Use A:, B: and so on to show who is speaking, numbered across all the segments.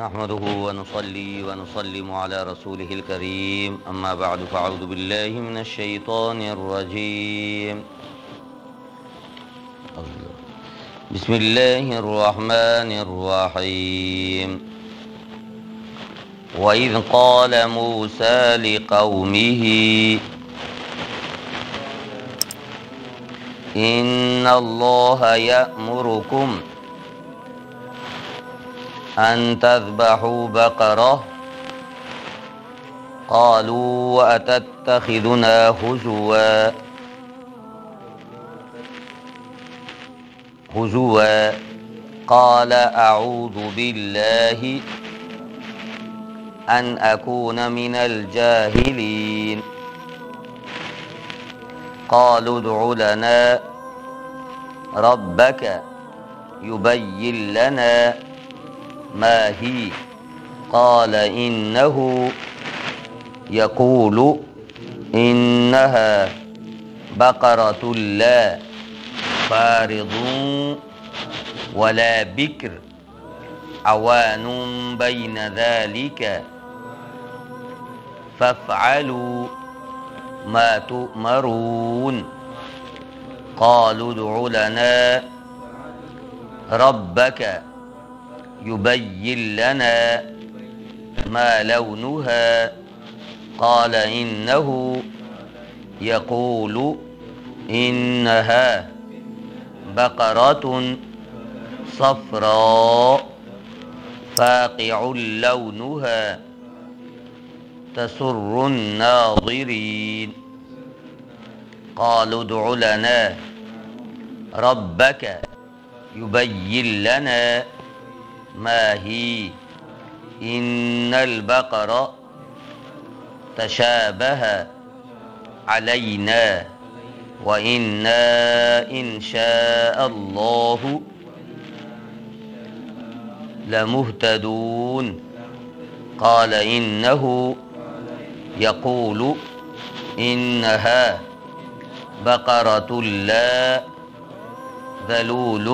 A: نحمده ونصلي ونسلم على رسوله الكريم أما بعد فأعوذ بالله من الشيطان الرجيم بسم الله الرحمن الرحيم وإذ قال موسى لقومه إن الله يأمركم أن تذبحوا بقرة قالوا أتتخذنا هزوا قال أعوذ بالله أن أكون من الجاهلين قالوا ادع لنا ربك يبين لنا ما هي قال إنه يقول إنها بقرة لا فارض ولا بكر عوان بين ذلك فافعلوا ما تؤمرون قالوا ادع لنا ربك يبين لنا ما لونها قال إنه يقول إنها بقرة صفراء فاقع لونها تسر الناظرين قالوا ادع لنا ربك يبين لنا ما هي إن البقرة تشابه علينا وإنا إن شاء الله لمهتدون قال إنه يقول إنها بقرة لا ذلول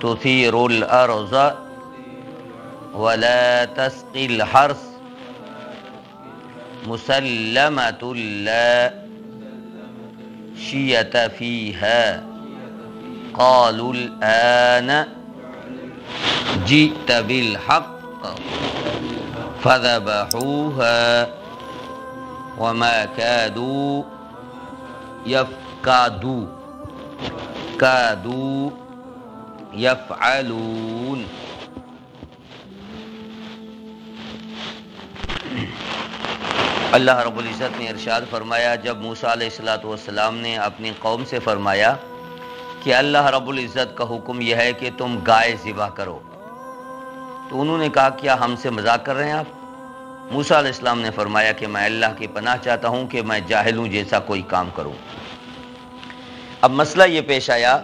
A: تثير الأرض ولا تسقي الحرث مسلمة لا شية فيها قالوا الآن جئت بالحق فذبحوها وما كادوا يفعلون. اللہ رب العزت نے ارشاد فرمایا جب موسیٰ علیہ السلام نے اپنی قوم سے فرمایا کہ اللہ رب العزت کا حکم یہ ہے کہ تم گائے ذبح کرو، تو انہوں نے کہا کیا ہم سے مذاق کر رہے ہیں آپ؟ موسیٰ علیہ السلام نے فرمایا کہ میں اللہ کی پناہ چاہتا ہوں کہ میں جاہل ہوں جیسا کوئی کام کروں۔ اب مسئلہ یہ پیش آیا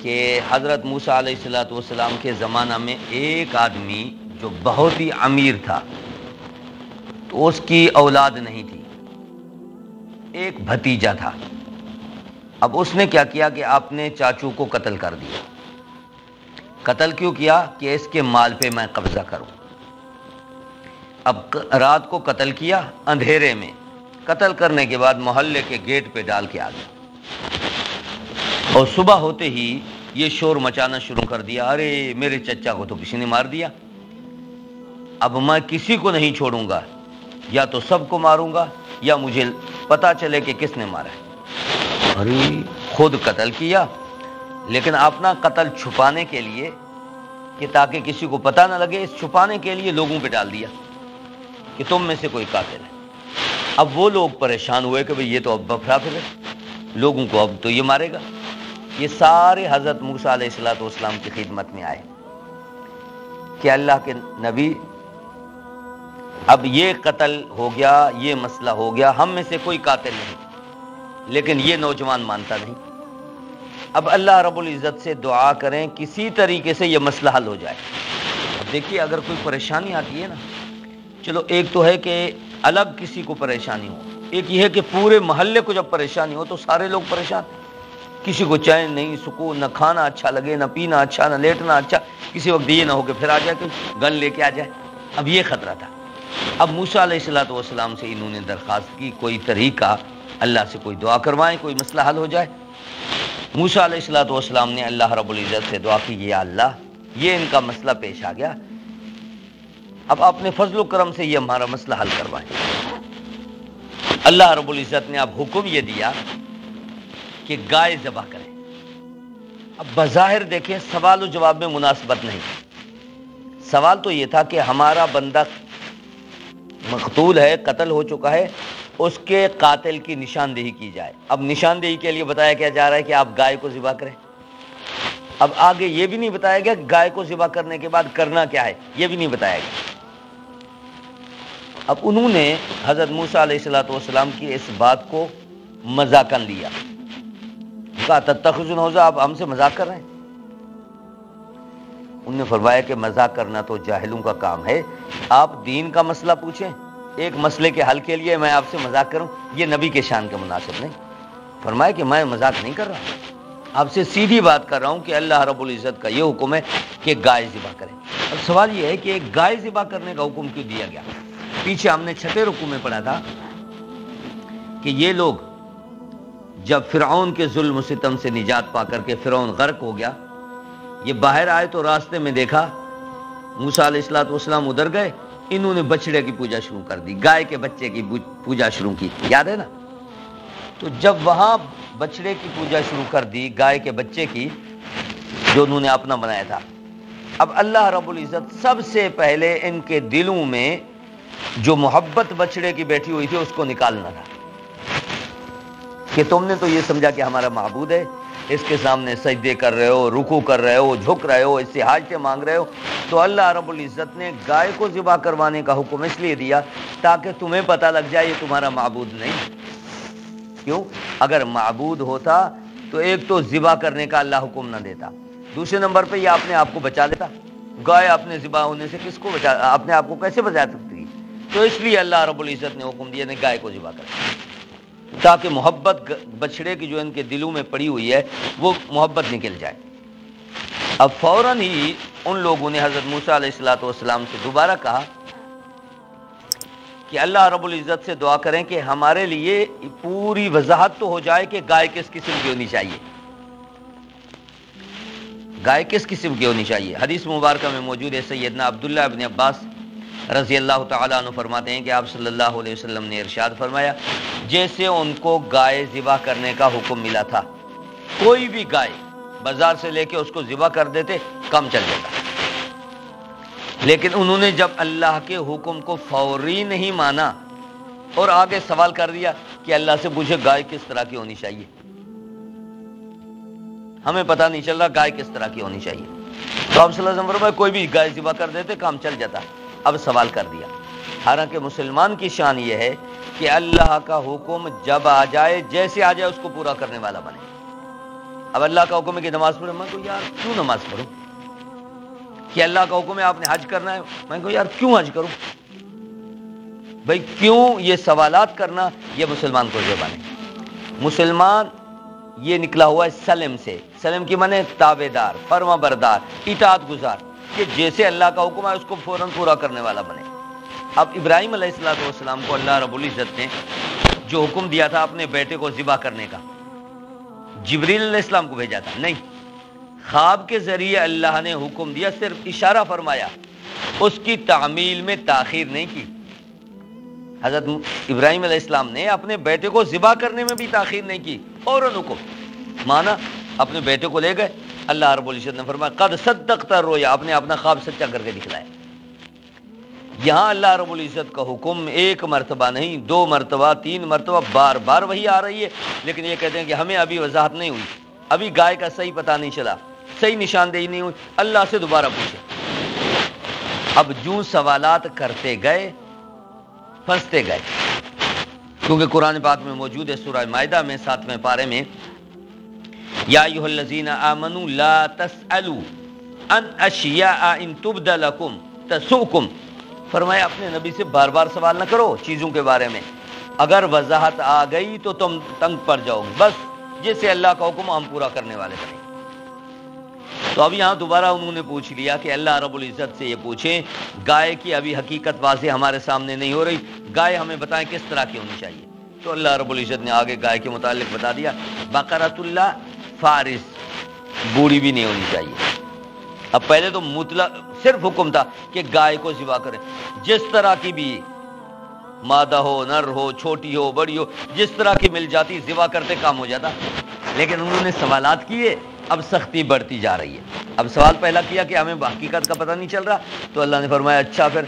A: کہ حضرت موسیٰ علیہ السلام کے زمانہ میں ایک آدمی جو بہت ہی امیر تھا تو اس کی اولاد نہیں تھی، ایک بھتیجا تھا۔ اب اس نے کیا کیا کہ اپنے چاچو کو قتل کر دیا۔ قتل کیوں کیا؟ کہ اس کے مال پہ میں قبضہ کروں۔ اب رات کو قتل کیا اندھیرے میں، قتل کرنے کے بعد محلے کے گیٹ پہ ڈال کے آ گیا، اور صبح ہوتے ہی یہ شور مچانا شروع کر دیا، ارے میرے چچا کو تو کسی نے مار دیا، اب میں کسی کو نہیں چھوڑوں گا، یا تو سب کو ماروں گا یا مجھے پتا چلے کہ کس نے مارا ہے۔ ارے خود قتل کیا، لیکن اپنا قتل چھپانے کے لیے کہ تاکہ کسی کو پتہ نہ لگے، اس چھپانے کے لیے لوگوں پہ ڈال دیا کہ تم میں سے کوئی قاتل ہے۔ اب وہ لوگ پریشان ہوئے کہ بھئی یہ تو اب بفرا پھرے، لوگوں کو اب تو یہ مارے گا۔ یہ سارے حضرت موسیٰ علیہ السلام کی خدمت میں آئے کہ اللہ کے نبی اب یہ قتل ہو گیا، یہ مسئلہ ہو گیا، ہم میں سے کوئی قاتل نہیں، لیکن یہ نوجوان مانتا نہیں۔ اب اللہ رب العزت سے دعا کریں کسی طریقے سے یہ مسئلہ حل ہو جائے۔ اب دیکھیے اگر کوئی پریشانی آتی ہے نا، چلو ایک تو ہے کہ الگ کسی کو پریشانی ہو، ایک یہ ہے کہ پورے محلے کو جب پریشانی ہو تو سارے لوگ پریشان، کسی کو چین نہیں، سکون، نہ کھانا اچھا لگے، نہ پینا اچھا، نہ لیٹنا اچھا، کسی وقت یہ نہ ہو کہ پھر آ جائے کہ گن لے کے آ جائے۔ اب یہ خطرہ تھا۔ اب موسیٰ علیہ السلام سے انہوں نے درخواست کی کوئی طریقہ، اللہ سے کوئی دعا کروائیں، کوئی مسئلہ حل ہو جائے۔ موسیٰ علیہ السلام نے اللہ رب العزت سے دعا کی، یا اللہ یہ ان کا مسئلہ پیش آ گیا، اب اپنے فضل و کرم سے یہ ہمارا مسئلہ حل کروائیں۔ اللہ رب العزت نے اب حکم یہ دیا کہ گائے ذبح کریں۔ اب بظاہر دیکھیں سوال و جواب میں مناسبت نہیں۔ سوال تو یہ تھا کہ ہمارا بندہ مقتول ہے، قتل ہو چکا ہے، اس کے قاتل کی نشاندہی کی جائے۔ اب نشاندہی کے لیے بتایا کیا جا رہا ہے کہ آپ گائے کو ذبح کریں۔ اب آگے یہ بھی نہیں بتایا گیا کہ گائے کو ذبح کرنے کے بعد کرنا کیا ہے، یہ بھی نہیں بتایا گیا۔ اب انہوں نے حضرت موسیٰ علیہ السلام کی اس بات کو مذاقاً لیا، کہا تتخذون ہزوا، آپ ہم سے مذاق کر رہے ہیں۔ انہوں نے فرمایا کہ مذاق کرنا تو جاہلوں کا کام ہے، آپ دین کا مسئلہ پوچھیں، ایک مسئلے کے حل کے لیے میں آپ سے مذاق کروں، یہ نبی کے شان کے مناسب نہیں۔ فرمایا کہ میں مذاق نہیں کر رہا، آپ سے سیدھی بات کر رہا ہوں کہ اللہ رب العزت کا یہ حکم ہے کہ گائے ذبح کریں۔ اب سوال یہ ہے کہ ایک گائے ذبح کرنے کا حکم کیوں دیا گیا؟ پیچھے ہم نے 6 رکوع میں پڑھا تھا کہ یہ لوگ جب فرعون کے ظلم و ستم سے نجات پا کر کے فرعون غرق ہو گیا، یہ باہر آئے تو راستے میں دیکھا موسیٰ علیہ السلام ادھر گئے، انہوں نے بچڑے کی پوجا شروع کر دی، گائے کے بچے کی پوجا شروع کی، یاد ہے نا؟ تو جب وہاں بچڑے کی پوجا شروع کر دی، گائے کے بچے کی، جو انہوں نے اپنا بنایا تھا، اب اللہ رب العزت سب سے پہلے ان کے دلوں میں جو محبت بچڑے کی بیٹھی ہوئی تھی اس کو نکالنا تھا، کہ تم نے تو یہ سمجھا کہ ہمارا معبود ہے، اس کے سامنے سجدے کر رہے ہو، رکوع کر رہے ہو، جھک رہے ہو، اس سے حاجتیں مانگ رہے ہو۔ تو اللہ رب العزت نے گائے کو ذبح کروانے کا حکم اس لیے دیا تاکہ تمہیں پتہ لگ جائے یہ تمہارا معبود نہیں۔ کیوں؟ اگر معبود ہوتا تو ایک تو ذبح کرنے کا اللہ حکم نہ دیتا، دوسرے نمبر پہ یہ اپنے آپ کو بچا لیتا۔ گائے اپنے ذبح ہونے سے کس کو بچا، اپنے آپ کو کیسے بچا سکتی؟ تو اس لیے اللہ رب العزت نے حکم دیا کہ گائے کو ذبح کریں، تاکہ محبت بچڑے کی جو ان کے دلوں میں پڑی ہوئی ہے وہ محبت نکل جائے۔ اب فوراً ہی ان لوگوں نے حضرت موسیٰ علیہ السلام سے دوبارہ کہا کہ اللہ رب العزت سے دعا کریں کہ ہمارے لیے پوری وضاحت تو ہو جائے کہ گائے کس قسم کی ہونی چاہیے، گائے کس قسم کی ہونی چاہیے۔ حدیث مبارکہ میں موجود ہے، سیدنا عبداللہ ابن عباس رضی اللہ تعالیٰ عنہ فرماتے ہیں کہ آپ صلی اللہ علیہ وسلم نے ارشاد فرمایا، جیسے ان کو گائے ذبح کرنے کا حکم ملا تھا، کوئی بھی گائے بازار سے لے کے اس کو ذبح کر دیتے، کم چل جاتا، لیکن انہوں نے جب اللہ کے حکم کو فوری نہیں مانا اور آگے سوال کر دیا کہ اللہ سے پوچھے گائے کس طرح کی ہونی چاہیے، ہمیں پتہ نہیں چل رہا گائے کس طرح کی ہونی چاہیے، تو آپ صلی اللہ علیہ وسلم فرمایا کوئی بھی گائے ذبح کر دیتے، کام چل جاتا۔ اب سوال کر دیا۔ حالانکہ مسلمان کی شان یہ ہے کہ اللہ کا حکم جب آ جائے، جیسے آ جائے اس کو پورا کرنے والا بنے۔ اب اللہ کا حکم ہے کہ نماز پڑھو، میں کہوں یار کیوں نماز پڑھوں؟ کہ اللہ کا حکم ہے آپ نے حج کرنا ہے، میں کہوں یار کیوں حج کروں؟ بھائی کیوں؟ یہ سوالات کرنا یہ مسلمان کو زیبا نہیں۔ مسلمان یہ نکلا ہوا ہے سلم سے، سلم کی معنی تابع دار، فرما بردار، اطاعت گزار، کہ جیسے اللہ کا حکم ہے اس کو فوراً پورا کرنے والا بنے۔ اب ابراہیم علیہ السلام کو اللہ رب العزت نے جو حکم دیا تھا اپنے بیٹے کو ذبح کرنے کا، جبریل علیہ السلام کو بھیجا تھا؟ نہیں، خواب کے ذریعے اللہ نے حکم دیا، صرف اشارہ فرمایا، اس کی تعمیل میں تاخیر نہیں کی۔ حضرت ابراہیم علیہ السلام نے اپنے بیٹے کو ذبح کرنے میں بھی تاخیر نہیں کی، فوراً حکم مانا، اپنے بیٹے کو لے گئے۔ اللہ رب العزت نے فرمایا قد صدقت الرؤیا، آپ نے اپنا خواب سچا کر کے دکھلایا۔ یہاں اللہ رب العزت کا حکم ایک مرتبہ نہیں، 2 مرتبہ، 3 مرتبہ، بار بار وہی آ رہی ہے، لیکن یہ کہتے ہیں کہ ہمیں ابھی وضاحت نہیں ہوئی، ابھی گائے کا صحیح پتہ نہیں چلا، صحیح نشاندہی نہیں ہوئی، اللہ سے دوبارہ پوچھے۔ اب جو سوالات کرتے گئے پھنستے گئے، کیونکہ قرآن پاک میں موجود ہے سورہ مائدہ میں 7ویں پارے میں، یا ایھا الذین آمنوا لا تسألوا عن اشیاء ان تبد لکم تسؤکم، فرمایا اپنے نبی سے بار بار سوال نہ کرو چیزوں کے بارے میں، اگر وضاحت آ گئی تو تم تنگ پڑ جاؤ گے، بس جس سے اللہ کا حکم ہم پورا کرنے والے بنیں۔ تو اب یہاں دوبارہ انہوں نے پوچھ لیا کہ اللہ رب العزت سے یہ پوچھیں گائے کی ابھی حقیقت واضح ہمارے سامنے نہیں ہو رہی، گائے ہمیں بتائیں کس طرح کی ہونی چاہیے۔ تو اللہ رب العزت نے آگے گائے کے متعلق بتا دیا، بقرۃ اللہ فارس، بوڑھی بھی نہیں ہونی چاہیے۔ اب پہلے تو مطلق صرف حکم تھا کہ گائے کو ذبح کریں، جس طرح کی بھی، مادہ ہو نر ہو چھوٹی ہو بڑی ہو، جس طرح کی مل جاتی ذبح کرتے کام ہو جاتا۔ لیکن انہوں نے سوالات کیے، اب سختی بڑھتی جا رہی ہے۔ اب سوال پہلا کیا کہ ہمیں حقیقت کا پتہ نہیں چل رہا، تو اللہ نے فرمایا اچھا پھر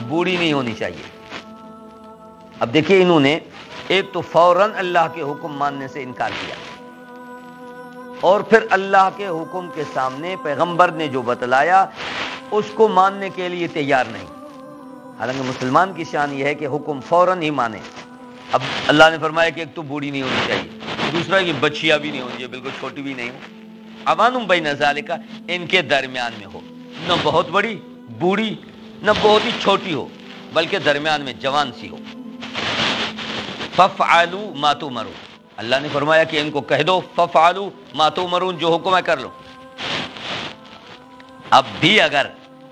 A: بوڑھی نہیں ہونی چاہیے۔ اب دیکھیے انہوں نے ایک تو فوراً اللہ کے حکم ماننے سے انکار کیا، اور پھر اللہ کے حکم کے سامنے پیغمبر نے جو بتلایا اس کو ماننے کے لیے تیار نہیں۔ حالانکہ مسلمان کی شان یہ ہے کہ حکم فوراً ہی مانے۔ اب اللہ نے فرمایا کہ ایک تو بوڑھی نہیں ہونی چاہیے، دوسرا کہ بچیاں بھی نہیں ہونی چاہیے، بالکل چھوٹی بھی نہیں ہو، اوانم بین ذالک، ان کے درمیان میں ہو، نہ بہت بڑی بوڑھی نہ بہت ہی چھوٹی ہو، بلکہ درمیان میں جوان سی ہو۔ فَفْعَلُوا مَا تُؤْمَرُونَ، اللہ نے فرمایا کہ ان کو کہہ دو فَفْعَلُوا مَا تُؤْمَرُونَ، جو حکم ہے کر لو۔ اب بھی اگر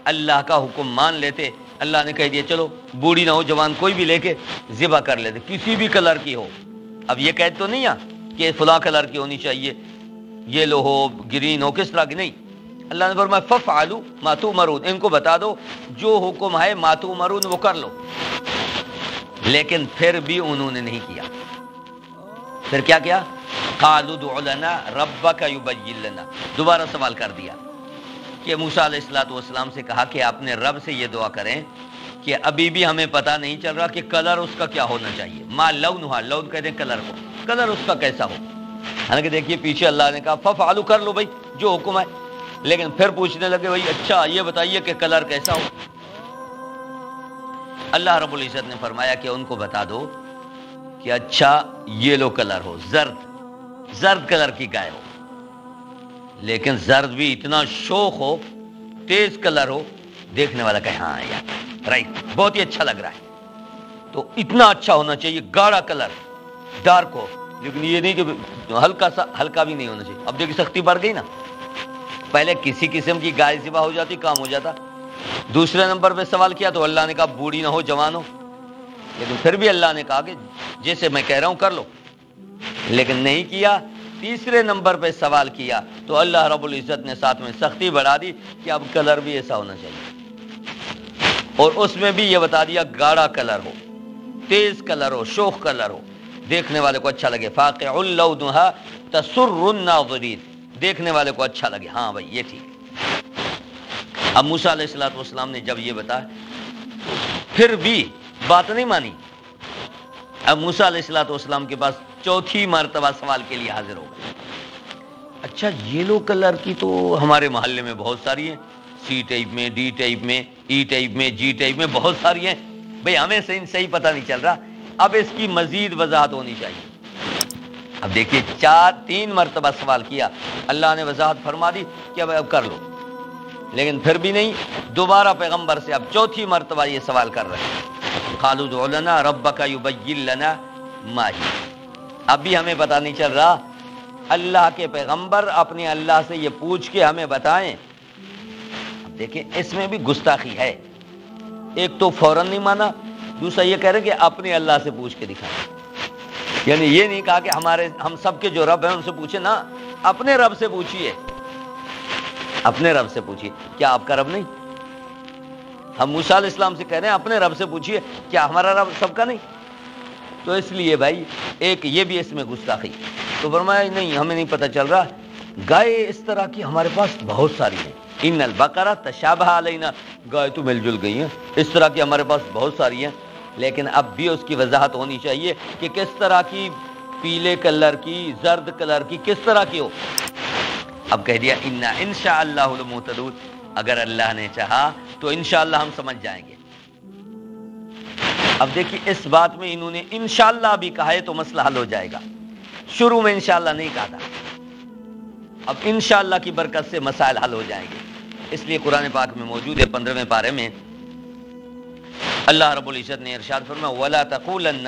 A: اللہ کا حکم مان لیتے، اللہ نے کہہ دیا چلو بوڑھی نہ ہو جوان کوئی بھی لے کے ذبح کر لیتے، کسی بھی کلر کی ہو۔ اب یہ قید تو نہیں ہے کہ فلاں کلر کی ہونی چاہیے، یلو ہو گرین ہو کس طرح کی، نہیں۔ اللہ نے فرمایا فَفْعَلُوا مَا تُؤْمَرُونَ، ان کو بتا دو جو حکم ہے مَا تُؤْمَرُونَ وہ کر لو۔ لیکن پھر بھی انہوں نے نہیں کیا۔ پھر کیا کیا؟ قَالُوا ادْعُ لَنَا رَبَّكَ يُبَيِّن لَنَا، دوبارہ سوال کر دیا کہ موسیٰ علیہ السلام سے کہا کہ اپنے رب سے یہ دعا کریں کہ ابھی بھی ہمیں پتہ نہیں چل رہا کہ کلر اس کا کیا ہونا چاہیے۔ ما لونھا، لون کہتے ہیں کلر کو، کلر اس کا کیسا ہو۔ حالانکہ دیکھیے پیچھے اللہ نے کہا فَفْعَلُوا، کر لو بھائی جو حکم ہے، لیکن پھر پوچھنے لگے بھائی اچھا یہ بتائیے کہ کلر کیسا ہو۔ اللہ رب العزت نے فرمایا کہ ان کو بتا دو کہ اچھا یلو کلر ہو، زرد کلر کی گائے ہو، لیکن زرد بھی اتنا شوخ ہو، تیز کلر ہو، دیکھنے والا کہے ہاں یار رائٹ بہت ہی اچھا لگ رہا ہے۔ تو اتنا اچھا ہونا چاہیے، گاڑھا کلر ڈارک ہو، لیکن یہ نہیں کہ ہلکا بھی نہیں ہونا چاہیے۔ اب دیکھیں سختی بڑھ گئی نا، پہلے کسی قسم کی گائے ذبح ہو جاتی کام ہو جاتا، دوسرے نمبر پہ سوال کیا تو اللہ نے کہا بوڑھی نہ ہو جوان ہو، لیکن پھر بھی اللہ نے کہا کہ جیسے میں کہہ رہا ہوں کر لو، لیکن نہیں کیا۔ تیسرے نمبر پہ سوال کیا تو اللہ رب العزت نے ساتھ میں سختی بڑھا دی کہ اب کلر بھی ایسا ہونا چاہیے، اور اس میں بھی یہ بتا دیا گاڑھا کلر ہو، تیز کلر ہو، شوخ کلر ہو، دیکھنے والے کو اچھا لگے، فاقع لونھا تسر الناظرین، دیکھنے والے کو اچھا لگے، ہاں بھائی یہ ٹھیک ہے۔ اب موسیٰ علیہ السلام نے جب یہ بتایا پھر بھی بات نہیں مانی۔ اب موسیٰ علیہ السلام کے پاس چوتھی مرتبہ سوال کے لیے حاضر ہو گئے۔ اچھا یلو کلر کی تو ہمارے محلے میں بہت ساری ہیں، سی ٹائپ میں، ڈی ٹائپ میں، ای ٹائپ میں، جی ٹائپ میں بہت ساری ہیں، بھئی ہمیں صحیح پتہ نہیں چل رہا، اب اس کی مزید وضاحت ہونی چاہیے۔ اب دیکھیے تین مرتبہ سوال کیا، اللہ نے وضاحت فرما دی کہ اب کر لو، لیکن پھر بھی نہیں۔ دوبارہ پیغمبر سے اب چوتھی مرتبہ یہ سوال کر رہے ہیں، قالوا ادْعُ لَنَا رَبَّكَ يُبَيِّن لَنَا مَا هِيَ، اب بھی ہمیں پتہ نہیں چل رہا۔ اللہ کے پیغمبر اپنے اللہ سے یہ پوچھ کے ہمیں بتائیں۔ اب دیکھیں اس میں بھی گستاخی ہے، ایک تو فوراً نہیں مانا، دوسرا یہ کہہ رہے کہ اپنے اللہ سے پوچھ کے دکھائیں، یعنی یہ نہیں کہا کہ ہم سب کے جو رب ہیں ان سے پوچھیں، نا اپنے رب سے پوچھیے، اپنے رب سے پوچھیے، کیا آپ کا رب نہیں؟ ہم موسیٰ علیہ السلام سے کہہ رہے ہیں اپنے رب سے پوچھیے، کیا ہمارا رب سب کا نہیں؟ تو اس لیے بھائی ایک یہ بھی اس میں گستاخی۔ تو فرمایا نہیں ہمیں نہیں پتہ چل رہا، گائے اس طرح کی ہمارے پاس بہت ساری ہیں، ان البقرہ تشابہ علینا، گائے تو مل جل گئی ہیں، اس طرح کی ہمارے پاس بہت ساری ہیں، لیکن اب بھی اس کی وضاحت ہونی چاہیے کہ کس طرح کی، پیلے کلر کی، زرد کلر کی، کس طرح کی ہو۔ اب کہہ دیا انا انشاء اللہ لمہتدون، اگر اللہ نے چاہا تو انشاءاللہ ہم سمجھ جائیں گے۔ اب دیکھیے اس بات میں انہوں نے انشاءاللہ بھی کہا ہے تو مسئلہ حل ہو جائے گا، شروع میں انشاءاللہ نہیں کہا تھا، اب انشاءاللہ کی برکت سے مسائل حل ہو جائیں گے۔ اس لیے قرآن پاک میں موجود ہے 15ویں پارے میں اللہ رب العزت نے ارشاد فرمایا وَلَا تَقُولَنَّ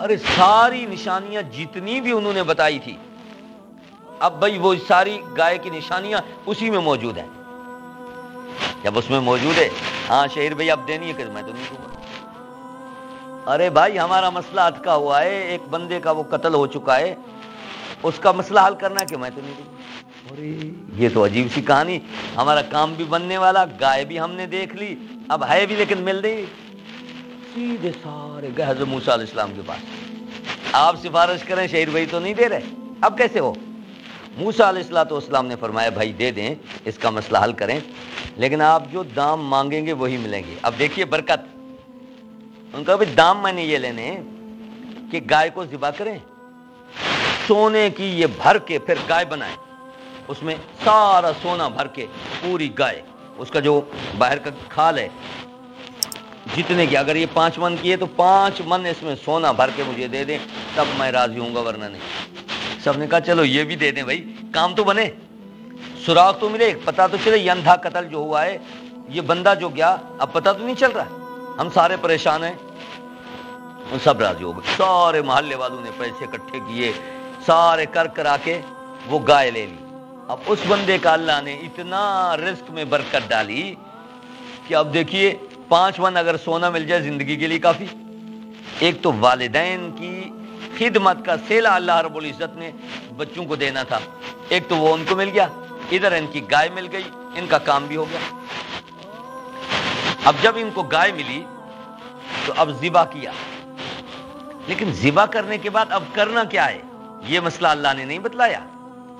A: ارے ساری نشانیاں جتنی بھی انہوں نے بتائی تھی، اب بھائی وہ ساری گائے کی نشانیاں اسی میں موجود ہیں۔ جب اس میں موجود ہے، ہاں شہیر بھائی اب دینی ہے کہ میں تو نہیں دوں گا۔ ارے بھائی ہمارا مسئلہ اٹکا ہوا ہے، ایک بندے کا وہ قتل ہو چکا ہے، اس کا مسئلہ حل کرنا ہے کہ میں تو نہیں دوں گا۔ ارے یہ تو عجیب سی کہانی، ہمارا کام بھی بننے والا، گائے بھی ہم نے دیکھ لی، اب ہے بھی لیکن مل نہیں۔ سیدھے سارے گئے حضرت موسیٰ علیہ السلام کے پاس، آپ سفارش کریں شہیر بھائی تو نہیں دے رہے، اب کیسے ہو؟ موسیٰ علیہ السلام نے فرمایا بھائی دے دیں، اس کا مسئلہ حل کریں، لیکن آپ جو دام مانگیں گے وہی ملیں گے۔ اب دیکھیے برکت، ان کا بھی دام میں نے یہ لینے کہ گائے کو ذبح کریں، سونے کی یہ بھر کے پھر گائے بنائیں، اس میں سارا سونا بھر کے پوری گائے، اس کا جو باہر کا کھال ہے جتنے کی، اگر یہ 5 من کی ہے تو 5 من اس میں سونا بھر کے مجھے دے دیں، تب میں راضی ہوں گا، ورنہ نہیں۔ سب نے کہا چلو یہ بھی دے دیں بھائی، کام تو بنے، سراغ تو ملے، پتہ تو چلے یہ اندھا قتل جو ہوا ہے، یہ بندہ جو گیا اب پتہ تو نہیں چل رہا، ہم سارے پریشان ہیں۔ سب راضی ہو گئے، سارے محلے والوں نے پیسے اکٹھے کیے، سارے کر کرا کے وہ گائے لے لی۔ اب اس بندے کا اللہ نے اتنا رزق میں برکت ڈالی کہ اب دیکھیے 5 من اگر سونا مل جائے زندگی کے لیے کافی۔ ایک تو والدین کی خدمت کا صلہ اللہ رب العزت نے بچوں کو دینا تھا، ایک تو وہ ان کو مل گیا، ادھر ان کی گائے مل گئی، ان کا کام بھی ہو گیا۔ اب جب ان کو گائے ملی تو اب ذبح کیا، لیکن ذبح کرنے کے بعد اب کرنا کیا ہے یہ مسئلہ اللہ نے نہیں بتلایا،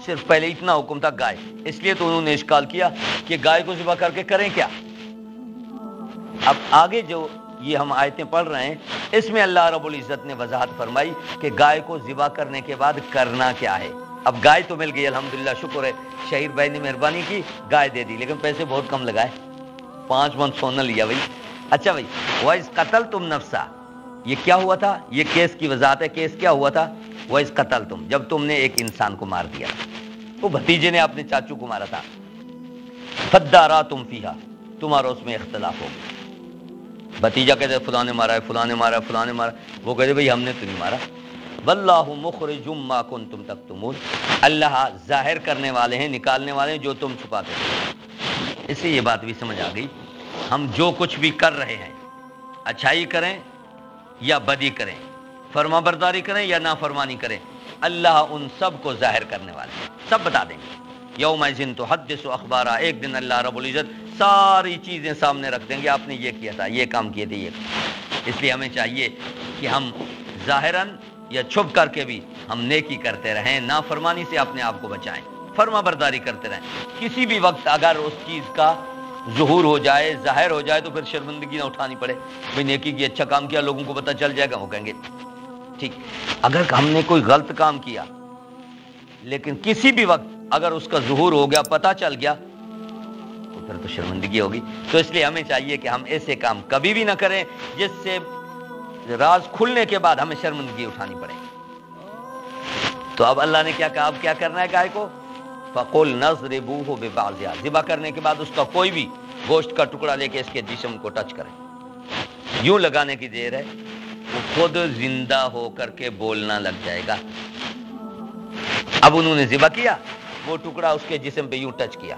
A: صرف پہلے اتنا حکم تھا گائے، اس لیے تو انہوں نے اشکال کیا کہ گائے کو ذبح کر کے کریں کیا۔ اب آگے جو یہ ہم آیتیں پڑھ رہے ہیں اس میں اللہ رب العزت نے وضاحت فرمائی کہ گائے کو ذبح کرنے کے بعد کرنا کیا ہے۔ اب گائے تو مل گئی الحمدللہ، شکر ہے، شہیر بھائی نے مہربانی کی، گائے دے دی، لیکن پیسے بہت کم لگائے، 5 من سونا لیا بھائی۔ اچھا بھائی، وَإِذْ قَتَلْتُمْ نَفْسًا، یہ کیا ہوا تھا؟ یہ کیس کی وضاحت ہے، کیس کیا ہوا تھا؟ وَإِذْ قَتَلْتُمْ، جب تم نے ایک انسان کو مار دیا، وہ بھتیجے نے اپنے چاچو کو مارا تھا، فَادَّارَأْتُمْ فِيهَا، تمہارا اس میں اختلاف ہو گیا، بھتیجا کہتے فلاں نے مارا ہے، فلاں نے مارا ہے، فلاں نے مارا، وہ کہتے بھئی ہم نے تو نہیں مارا۔ وَاللَّهُ مُخْرِجٌ مَا كُنْتُمْ تَكْتُمُونَ، اللہ ظاہر کرنے والے ہیں، نکالنے والے ہیں جو تم چھپاتے تھے۔ اس سے یہ بات بھی سمجھ آ گئی، ہم جو کچھ بھی کر رہے ہیں، اچھائی کریں یا بدی کریں، فرما برداری کریں یا نافرمانی کریں، اللہ ان سب کو ظاہر کرنے والے ہیں، سب بتا دیں گے۔ یومئذ تحدث اخبارا، ایک دن اللہ رب العزت ساری چیزیں سامنے رکھ دیں گے، آپ نے یہ کیا تھا، یہ کام کیے تھے، یہ کام۔ اس لیے ہمیں چاہیے کہ ہم ظاہراً یا چھپ کر کے بھی ہم نیکی کرتے رہیں، نافرمانی سے اپنے آپ کو بچائیں، فرما برداری کرتے رہیں۔ کسی بھی وقت اگر اس چیز کا ظہور ہو جائے، ظاہر ہو جائے، تو پھر شرمندگی نہ اٹھانی پڑے، بھئی نیکی کی، اچھا کام کیا، لوگوں کو پتہ چل جائے گا، وہ کہیں گے ٹھیک۔ اگر ہم نے کوئی غلط کام کیا لیکن کسی بھی وقت اگر اس کا ظہور ہو گیا، پتہ چل گیا، تو پھر تو شرمندگی ہوگی۔ تو اس لیے ہمیں چاہیے کہ ہم ایسے کام کبھی بھی نہ کریں جس سے راز کھلنے کے بعد ہمیں شرمندگی اٹھانی پڑے۔ تو اب اللہ نے کیا کہا، اب کیا کرنا ہے گائے کو؟ فَقُلْ نَضْرِبُوهُ بِبَعْضِهَا، ذبح کرنے کے بعد اس کا کوئی بھی گوشت کا ٹکڑا لے کے اس کے جسم کو ٹچ کریں، یوں لگانے کی دیر ہے، وہ خود زندہ ہو کر کے بولنا لگ جائے گا۔ اب انہوں نے ذبح کیا، وہ ٹکڑا اس کے جسم پہ یوں ٹچ کیا،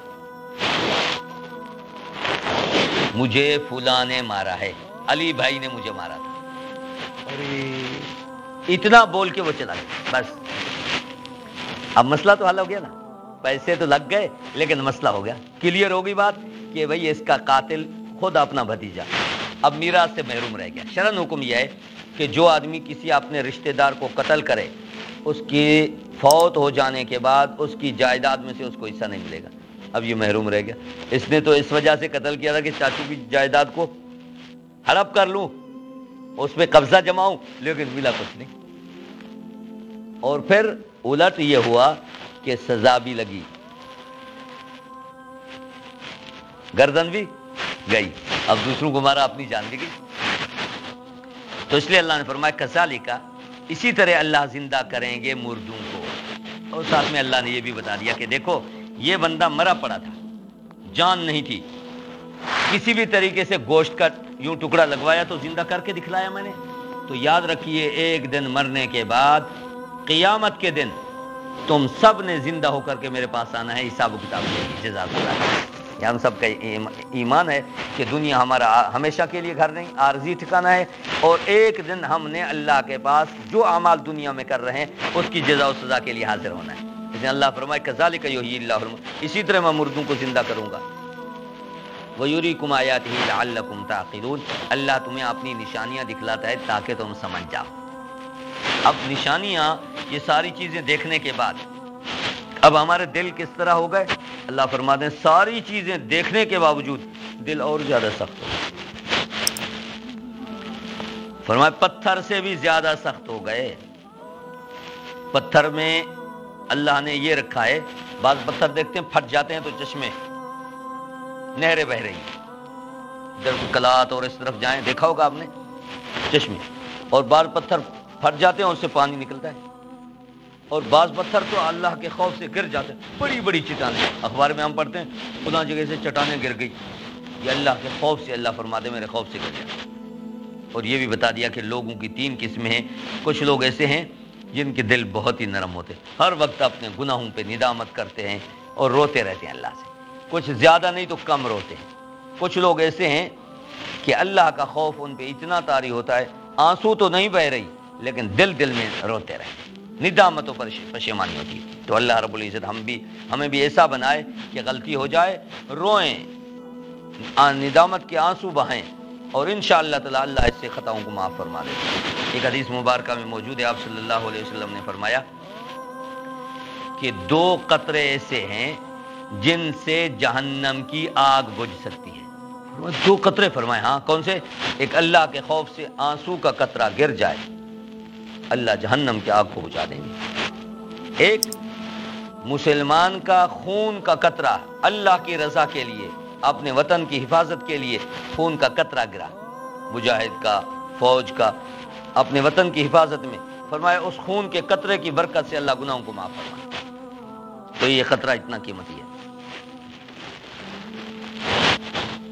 A: مجھے فلاں نے مارا ہے، علی بھائی نے مجھے مارا تھا، اتنا بول کے وہ چلا گیا، بس اب مسئلہ تو حل ہو گیا نا، پیسے تو لگ گئے لیکن مسئلہ ہو گیا، کلیئر ہو گئی بات کہ بھئی اس کا قاتل خود اپنا بھتیجا، اب میراث سے محروم رہ گیا۔ شرعاً حکم یہ ہے کہ جو آدمی کسی اپنے رشتہ دار کو قتل کرے، اس کی فوت ہو جانے کے بعد اس کی جائیداد میں سے اس کو حصہ نہیں ملے گا، اب یہ محروم رہ گیا۔ اس نے تو اس وجہ سے قتل کیا تھا کہ چاچو کی جائیداد کو ہڑپ کر لوں، اس پہ قبضہ جماؤں، لیکن ملا کچھ نہیں، اور پھر الٹ یہ ہوا کہ سزا بھی لگی، گردن بھی گئی، اب دوسروں کو مارا، اپنی جان بھی گئی۔ تو اس لیے اللہ نے فرمایا کذالک، اسی طرح اللہ زندہ کریں گے مردوں کو۔ اور ساتھ میں اللہ نے یہ بھی بتا دیا کہ دیکھو یہ بندہ مرا پڑا تھا، جان نہیں تھی، کسی بھی طریقے سے گوشت کا یوں ٹکڑا لگوایا تو زندہ کر کے دکھلایا میں نے، تو یاد رکھیے ایک دن مرنے کے بعد قیامت کے دن تم سب نے زندہ ہو کر کے میرے پاس آنا ہے، حساب و کتاب کی جزا دے گا۔ یہ ہم سب کا ایمان ہے کہ دنیا ہمارا ہمیشہ کے لیے گھر نہیں، عارضی ٹھکانہ ہے، اور ایک دن ہم نے اللہ کے پاس جو اعمال دنیا میں کر رہے ہیں اس کی جزا و سزا کے لیے حاضر ہونا ہے۔ اس لیے اللہ فرمائے کذالک یحیی اللہ الموتى، اسی طرح میں مردوں کو زندہ کروں گا۔ وَيُرِيكُمْ آیاتہ لعلکم تعقلون، اللہ تمہیں اپنی نشانیاں دکھلاتا ہے تاکہ تم سمجھ جاؤ۔ اب نشانیاں، یہ ساری چیزیں دیکھنے کے بعد اب ہمارے دل کس طرح ہو گئے؟ اللہ فرماتے ہیں ساری چیزیں دیکھنے کے باوجود دل اور زیادہ سخت ہو گئے۔ فرمایا پتھر سے بھی زیادہ سخت ہو گئے۔ پتھر میں اللہ نے یہ رکھا ہے، بعض پتھر دیکھتے ہیں پھٹ جاتے ہیں تو چشمے، نہریں بہ رہی ہیں، ادھر کلات اور اس طرف جائیں دیکھا ہوگا آپ نے چشمے، اور بعض پتھر پھٹ جاتے ہیں اور اس سے پانی نکلتا ہے، اور بعض پتھر تو اللہ کے خوف سے گر جاتے ہیں، بڑی بڑی چٹانیں، اخبار میں ہم پڑھتے ہیں خدا جگہ سے چٹانیں گر گئی، یہ اللہ کے خوف سے، اللہ فرماتے میرے خوف سے گر جاتے۔ اور یہ بھی بتا دیا کہ لوگوں کی 3 قسمیں ہیں۔ کچھ لوگ ایسے ہیں جن کے دل بہت ہی نرم ہوتے، ہر وقت اپنے گناہوں پہ ندامت کرتے ہیں اور روتے رہتے ہیں اللہ سے، کچھ زیادہ نہیں تو کم روتے ہیں۔ کچھ لوگ ایسے ہیں کہ اللہ کا خوف ان پہ اتنا طاری ہوتا ہے، آنسو تو نہیں بہ رہی لیکن دل میں روتے رہتے، ندامتوں پر پشیمانی ہوتی ہے۔ تو اللہ رب العزت ہمیں بھی ایسا بنائے کہ غلطی ہو جائے روئیں، ندامت کے آنسو بہائیں، اور انشاءاللہ تعالی اللہ اس سے خطاؤں کو معاف فرما دے۔ ایک حدیث مبارکہ میں موجود ہے، آپ صلی اللہ علیہ وسلم نے فرمایا کہ 2 قطرے ایسے ہیں جن سے جہنم کی آگ بجھ سکتی ہے۔ 2 قطرے فرمائے، ہاں کون سے؟ ایک اللہ کے خوف سے آنسو کا قطرہ گر جائے، اللہ جہنم کی آگ کو بجھا دیں گے۔ ایک مسلمان کا خون کا قطرہ اللہ کی رضا کے لیے، اپنے وطن کی حفاظت کے لیے خون کا قطرہ گرا، مجاہد کا، فوج کا، اپنے وطن کی حفاظت میں، فرمایا اس خون کے قطرے کی برکت سے اللہ گناہوں کو معاف فرمائے۔ تو یہ خطرہ اتنا قیمتی ہے۔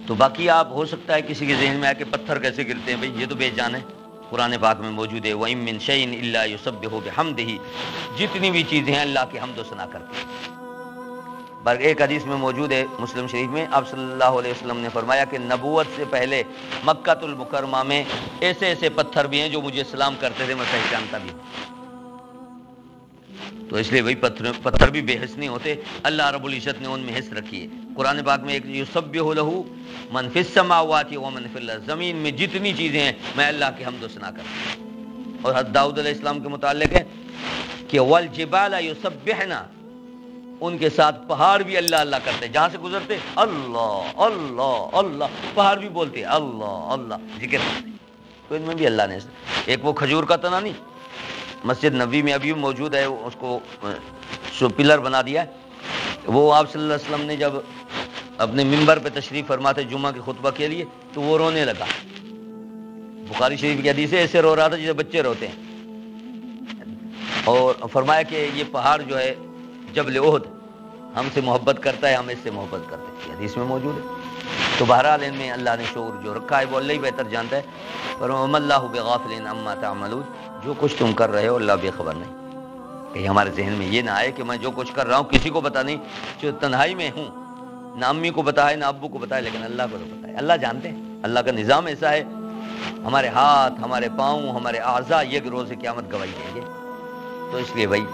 A: تو باقی آپ ہو سکتا ہے کسی کے ذہن میں آئے کہ پتھر کیسے گرتے ہیں، بھئی یہ تو بے جان ہے، قرآن پاک میں موجود ہے وَإِن مِّن شَيْءٍ إِلَّا يُسَبِّحُ بِحَمْدِهِ، جتنی بھی چیزیں ہیں اللہ کی حمد و ثنا کرتی ہیں۔ ایک حدیث میں موجود ہے مسلم شریف میں، آپ صلی اللہ علیہ وسلم نے فرمایا کہ نبوت سے پہلے مکہ المکرمہ میں ایسے ایسے پتھر بھی ہیں جو مجھے سلام کرتے تھے، میں پہچانتا بھی ہوں۔ تو اس لیے وہی پتھر بھی بے حس نہیں ہوتے، اللہ رب العزت نے ان میں حس رکھی ہے۔ قرآن پاک میں ایک یسبح لہ من فی السماوات ومن فی الارض، زمین میں جتنی چیزیں ہیں میں اللہ کی حمد و ثنا کرتا ہوں۔ اور حضرت داؤد علیہ السلام کے متعلق ہے کہ والجبال یسبحن، ان کے ساتھ پہاڑ بھی اللہ اللہ کرتے، جہاں سے گزرتے اللہ اللہ اللہ، پہاڑ بھی بولتے اللہ اللہ، ذکر کرتے۔ تو ان میں بھی اللہ نے ایک وہ کھجور کا تنا نہیں، مسجد نبوی میں ابھی موجود ہے، اس کو پلر بنا دیا ہے۔ وہ آپ صلی اللہ علیہ وسلم نے جب اپنے منبر پہ تشریف فرماتے جمعہ کے خطبہ کے لیے تو وہ رونے لگا۔ بخاری شریف کی حدیث ہے، ایسے رو رہا تھا جیسے بچے روتے ہیں، اور فرمایا کہ یہ پہاڑ جو ہے جبل احد ہم سے محبت کرتا ہے، ہم اس سے محبت کرتے ہیں، یہ حدیث میں موجود ہے۔ تو بہرحال ان میں اللہ نے شعور جو رکھا ہے وہ اللہ ہی بہتر جانتا ہے۔ پر وَمَا اللَّهُ بِغَافِلٍ عَمَّا تَعْمَلُونَ، جو کچھ تم کر رہے ہو اللہ بے خبر نہیں۔ کہ ہمارے ذہن میں یہ نہ آئے کہ میں جو کچھ کر رہا ہوں کسی کو پتہ نہیں، جو تنہائی میں ہوں، نہ امی کو پتہ ہے نہ ابو کو پتہ ہے، لیکن اللہ کو تو پتہ ہے، اللہ جانتے ہیں۔ اللہ کا نظام ایسا ہے، ہمارے ہاتھ، ہمارے پاؤں، ہمارے اعضاء یہ روز قیامت گواہی دیں گے۔ تو اس لیے بھائی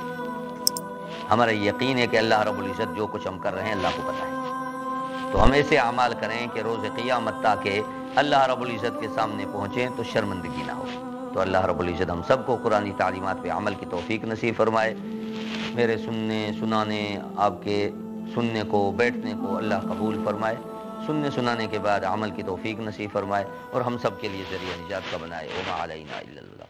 A: ہمارا یقین ہے کہ اللہ رب العزت جو کچھ ہم کر رہے ہیں اللہ کو پتہ ہے۔ تو ہم ایسے اعمال کریں کہ روز قیامت تاکہ اللہ رب العزت کے سامنے پہنچیں تو شرمندگی نہ ہو۔ تو اللہ رب العزت ہم سب کو قرآنی تعلیمات پہ عمل کی توفیق نصیب فرمائے۔ میرے سنانے آپ کے سننے کو، بیٹھنے کو اللہ قبول فرمائے، سننے سنانے کے بعد عمل کی توفیق نصیب فرمائے، اور ہم سب کے لیے ذریعہ نجات کا بنائے۔ وما علینا الا البلاغ۔